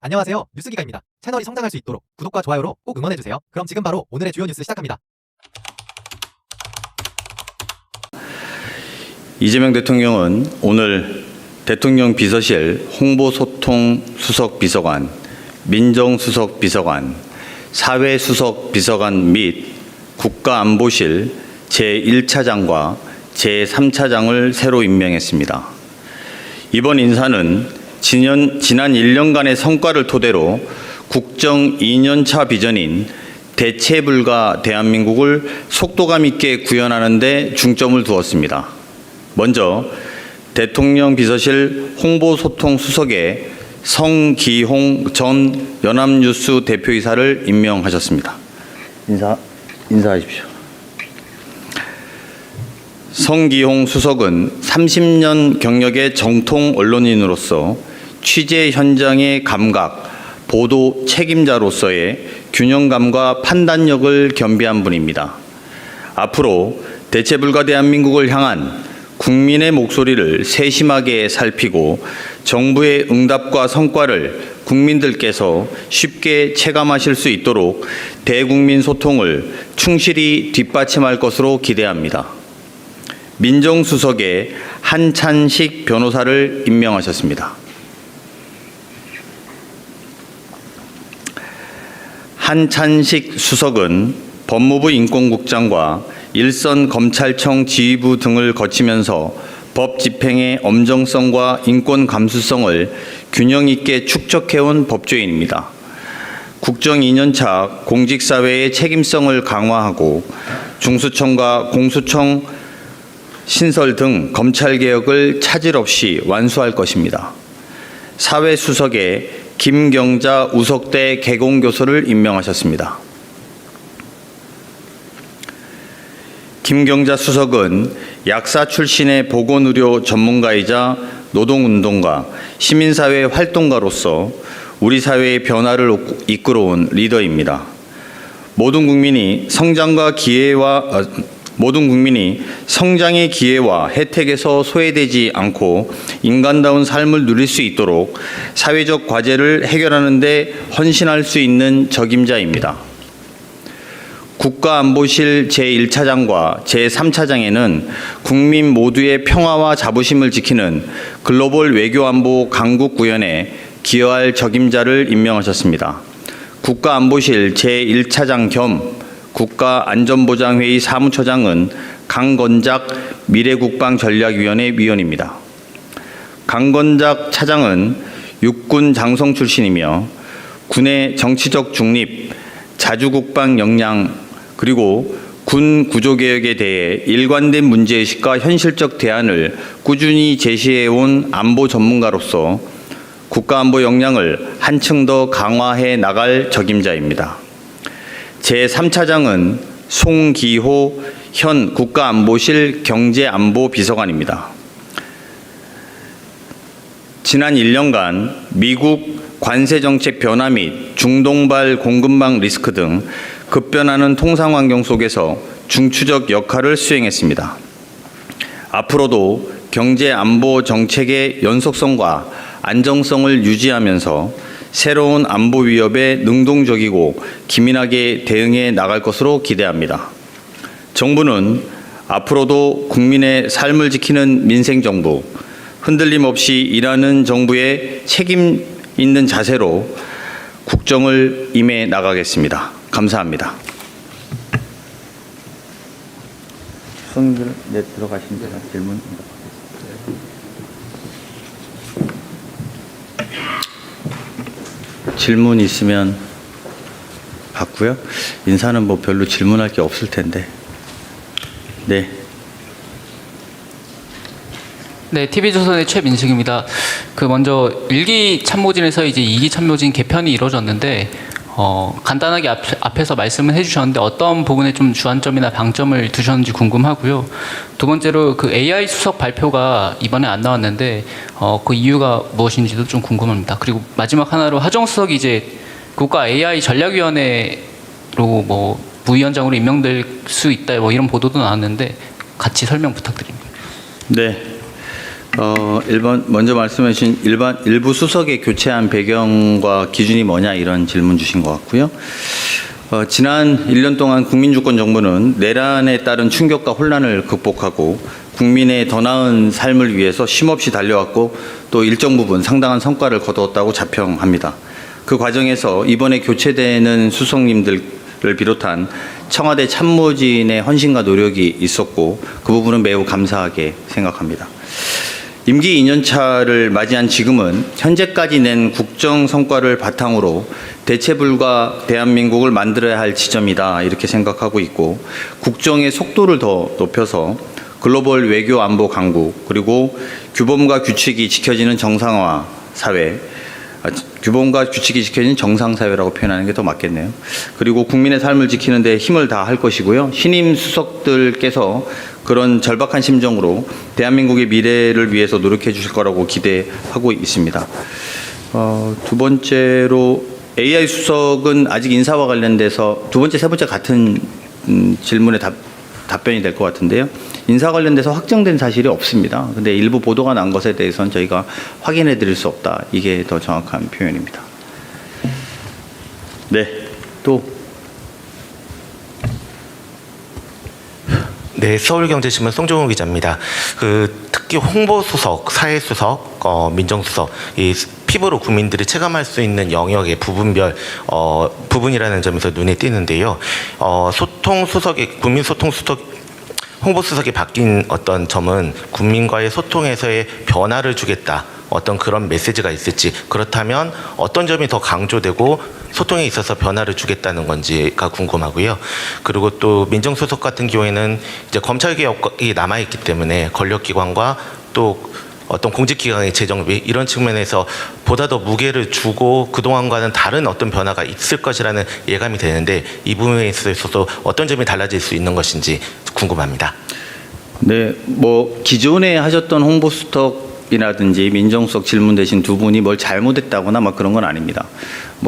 안녕하세요. 뉴스기가입니다. 채널이 성장할 수 있도록 구독과 좋아요로 꼭 응원해주세요. 그럼 지금 바로 오늘의 주요 뉴스 시작합니다. 이재명 대통령은 오늘 대통령 비서실 홍보소통수석비서관, 민정수석비서관, 사회수석비서관 및 국가안보실 제1차장과 제3차장을 새로 임명했습니다. 이번 인사는 지난 1년간의 성과를 토대로 국정 2년차 비전인 대체불가 대한민국을 속도감 있게 구현하는 데 중점을 두었습니다. 먼저 대통령 비서실 홍보소통수석에 성기홍 전 연합뉴스 대표이사를 임명하셨습니다. 인사하십시오. 성기홍 수석은 30년 경력의 정통 언론인으로서 취재 현장의 감각, 보도 책임자로서의 균형감과 판단력을 겸비한 분입니다. 앞으로 대체불가 대한민국을 향한 국민의 목소리를 세심하게 살피고 정부의 응답과 성과를 국민들께서 쉽게 체감하실 수 있도록 대국민 소통을 충실히 뒷받침할 것으로 기대합니다. 민정수석에 한찬식 변호사를 임명하셨습니다. 한찬식 수석은 법무부 인권국장과 일선 검찰청 지휘부 등을 거치면서 법 집행의 엄정성과 인권 감수성을 균형 있게 축적해온 법조인입니다. 국정 2년차 공직사회의 책임성을 강화하고 중수청과 공수청 신설 등 검찰개혁을 차질 없이 완수할 것입니다. 사회수석에 김경자 우석대 개공교수를 임명하셨습니다. 김경자 수석은 약사 출신의 보건의료 전문가이자 노동운동가, 시민사회 활동가로서 우리 사회의 변화를 이끌어온 리더입니다. 모든 국민이 성장의 기회와 혜택에서 소외되지 않고 인간다운 삶을 누릴 수 있도록 사회적 과제를 해결하는 데 헌신할 수 있는 적임자입니다. 국가안보실 제1차장과 제3차장에는 국민 모두의 평화와 자부심을 지키는 글로벌 외교안보 강국 구현에 기여할 적임자를 임명하셨습니다. 국가안보실 제1차장 겸 국가안전보장회의 사무처장은 강건작 미래국방전략위원회 위원입니다. 강건작 차장은 육군 장성 출신이며 군의 정치적 중립, 자주국방 역량 그리고 군 구조개혁에 대해 일관된 문제의식과 현실적 대안을 꾸준히 제시해온 안보 전문가로서 국가안보 역량을 한층 더 강화해 나갈 적임자입니다. 제3차장은 송기호 현 국가안보실 경제안보비서관입니다. 지난 1년간 미국 관세정책 변화 및 중동발 공급망 리스크 등 급변하는 통상환경 속에서 중추적 역할을 수행했습니다. 앞으로도 경제안보 정책의 연속성과 안정성을 유지하면서 새로운 안보 위협에 능동적이고 기민하게 대응해 나갈 것으로 기대합니다. 정부는 앞으로도 국민의 삶을 지키는 민생정부, 흔들림 없이 일하는 정부의 책임 있는 자세로 국정을 임해 나가겠습니다. 감사합니다. 수석님들 들어가신 대로 질문 질문 있으면 받고요. 인사는 뭐 별로 질문할 게 없을 텐데. 네. 네, TV조선의 최민식입니다. 먼저 1기 참모진에서 이제 2기 참모진 개편이 이루어졌는데 간단하게 앞에서 말씀을 해주셨는데 어떤 부분에 좀 주안점이나 방점을 두셨는지 궁금하고요. 두 번째로 그 AI 수석 발표가 이번에 안 나왔는데 그 이유가 무엇인지도 좀 궁금합니다. 그리고 마지막 하나로 하정 수석이 이제 국가 AI 전략위원회로 뭐 부위원장으로 임명될 수 있다 뭐 이런 보도도 나왔는데 같이 설명 부탁드립니다. 네. 먼저 말씀하신 일부 수석의 교체한 배경과 기준이 뭐냐 이런 질문 주신 것 같고요. 지난 1년 동안 국민주권 정부는 내란에 따른 충격과 혼란을 극복하고 국민의 더 나은 삶을 위해서 쉼없이 달려왔고 또 일정 부분 상당한 성과를 거두었다고 자평합니다. 그 과정에서 이번에 교체되는 수석님들을 비롯한 청와대 참모진의 헌신과 노력이 있었고 그 부분은 매우 감사하게 생각합니다. 임기 2년차를 맞이한 지금은 현재까지 낸 국정 성과를 바탕으로 대체불가 대한민국을 만들어야 할 지점이다 이렇게 생각하고 있고 국정의 속도를 더 높여서 글로벌 외교 안보 강국 그리고 규범과 규칙이 지켜지는 정상화 사회 규범과 규칙이 지켜지는 정상사회라고 표현하는 게 더 맞겠네요. 그리고 국민의 삶을 지키는 데 힘을 다할 것이고요. 신임 수석들께서 그런 절박한 심정으로 대한민국의 미래를 위해서 노력해 주실 거라고 기대하고 있습니다. 두 번째로 AI 수석은 아직 인사와 관련돼서 두 번째, 세 번째 같은 질문에 답변이 될 것 같은데요. 인사 관련돼서 확정된 사실이 없습니다. 근데 일부 보도가 난 것에 대해서는 저희가 확인해 드릴 수 없다. 이게 더 정확한 표현입니다. 네, 또. 네, 서울경제신문 송종훈 기자입니다. 특히 홍보수석, 사회수석, 민정수석, 이 피부로 국민들이 체감할 수 있는 영역의 부분별 부분이라는 점에서 눈에 띄는데요. 소통수석이 국민소통수석 홍보수석이 바뀐 어떤 점은 국민과의 소통에서의 변화를 주겠다. 어떤 그런 메시지가 있을지 그렇다면 어떤 점이 더 강조되고 소통에 있어서 변화를 주겠다는 건지가 궁금하고요. 그리고 또 민정수석 같은 경우에는 이제 검찰개혁이 남아있기 때문에 권력기관과 또 어떤 공직기관의 재정비 이런 측면에서 보다 더 무게를 주고 그동안과는 다른 어떤 변화가 있을 것이라는 예감이 되는데 이 부분에 있어서도 어떤 점이 달라질 수 있는 것인지 궁금합니다. 네, 기존에 하셨던 홍보수석이라든지 민정수석 질문 대신 두 분이 뭘 잘못했다거나 그런 건 아닙니다.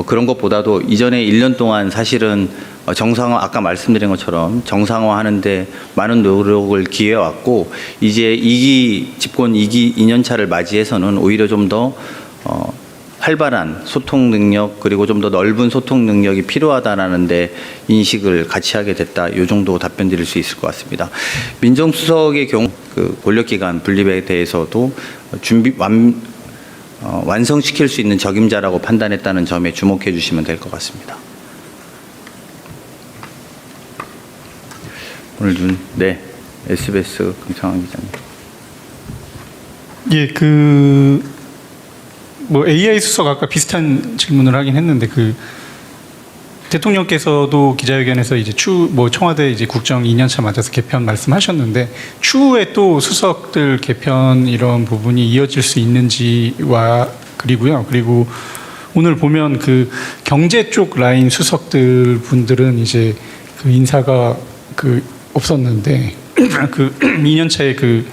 그런 것보다도 이전에 1년 동안 사실은 정상화, 아까 말씀드린 것처럼 정상화하는데 많은 노력을 기해왔고 이제 집권 2년차를 맞이해서는 오히려 좀 더 활발한 소통 능력 그리고 좀 더 넓은 소통 능력이 필요하다라는 데 인식을 같이 하게 됐다. 이 정도 답변 드릴 수 있을 것 같습니다. 민정수석의 경우 권력기관 분립에 대해서도 완성시킬 수 있는 적임자라고 판단했다는 점에 주목해 주시면 될 것 같습니다. 오늘 네, SBS 금상환 기자님. 예, AI 수석 아까 비슷한 질문을 하긴 했는데 대통령께서도 기자회견에서 이제 청와대 이제 국정 2년차 맞아서 개편 말씀하셨는데 추후에 또 수석들 개편 이런 부분이 이어질 수 있는지와 그리고 오늘 보면 경제 쪽 라인 수석들 분들은 이제 인사가 없었는데 2년차에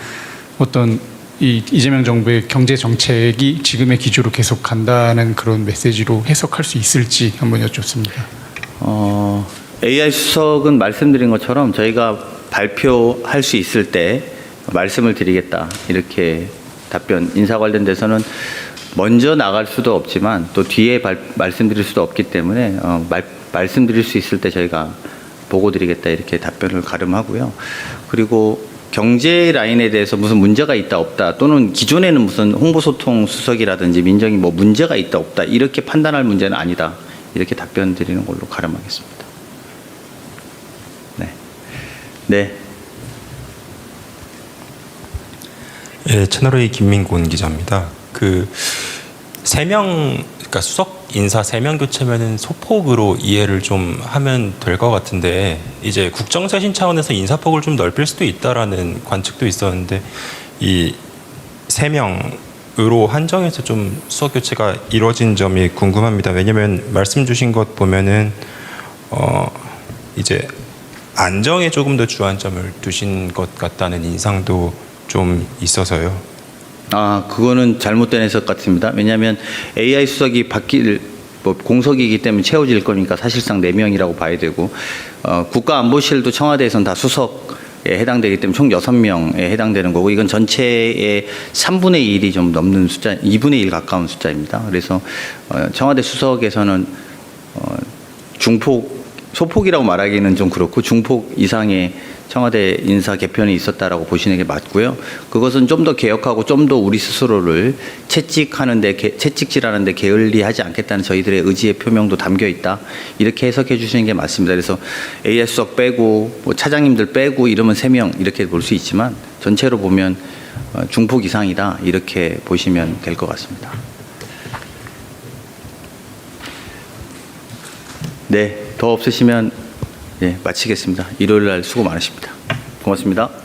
어떤 이재명 정부의 경제 정책이 지금의 기조로 계속 간다는 그런 메시지로 해석할 수 있을지 한번 여쭙습니다. AI 수석은 말씀드린 것처럼 저희가 발표할 수 있을 때 말씀을 드리겠다 이렇게 인사 관련돼서는 먼저 나갈 수도 없지만 또 뒤에 말씀드릴 수도 없기 때문에 말씀드릴 수 있을 때 저희가 보고 드리겠다 이렇게 답변을 가름하고요. 그리고 경제 라인에 대해서 무슨 문제가 있다 없다 또는 기존에는 무슨 홍보소통 수석이라든지 민정이 문제가 있다 없다 이렇게 판단할 문제는 아니다 이렇게 답변 드리는 걸로 가름하겠습니다. 네. 예, 채널A 김민곤 기자입니다. 그러니까 수석 인사 3명 교체면은 소폭으로 이해를 좀 하면 될 것 같은데 이제 국정쇄신 차원에서 인사폭을 좀 넓힐 수도 있다라는 관측도 있었는데 이 3명으로 한정해서 좀 수석 교체가 이루어진 점이 궁금합니다. 왜냐면 말씀 주신 것 보면은 이제 안정에 조금 더 주안점을 두신 것 같다는 인상도 좀 있어서요. 그거는 잘못된 해석 같습니다. 왜냐하면 AI 수석이 공석이기 때문에 채워질 거니까 사실상 4명이라고 봐야 되고 국가안보실도 청와대에서는 다 수석 해당되기 때문에 총 6명에 해당되는 거고 이건 전체의 3분의 1이 좀 넘는 숫자, 2분의 1 가까운 숫자입니다. 그래서 청와대 수석에서는 중폭, 소폭이라고 말하기는 좀 그렇고 중폭 이상의 청와대 인사 개편이 있었다라고 보시는 게 맞고요. 그것은 좀 더 개혁하고 좀 더 우리 스스로를 채찍질하는데 게을리하지 않겠다는 저희들의 의지의 표명도 담겨 있다. 이렇게 해석해 주시는 게 맞습니다. 그래서 AS 수석 빼고 뭐 차장님들 빼고 이러면 3명 이렇게 볼 수 있지만 전체로 보면 중폭 이상이다. 이렇게 보시면 될 것 같습니다. 네, 더 없으시면 마치겠습니다. 일요일 날 수고 많으십니다. 고맙습니다.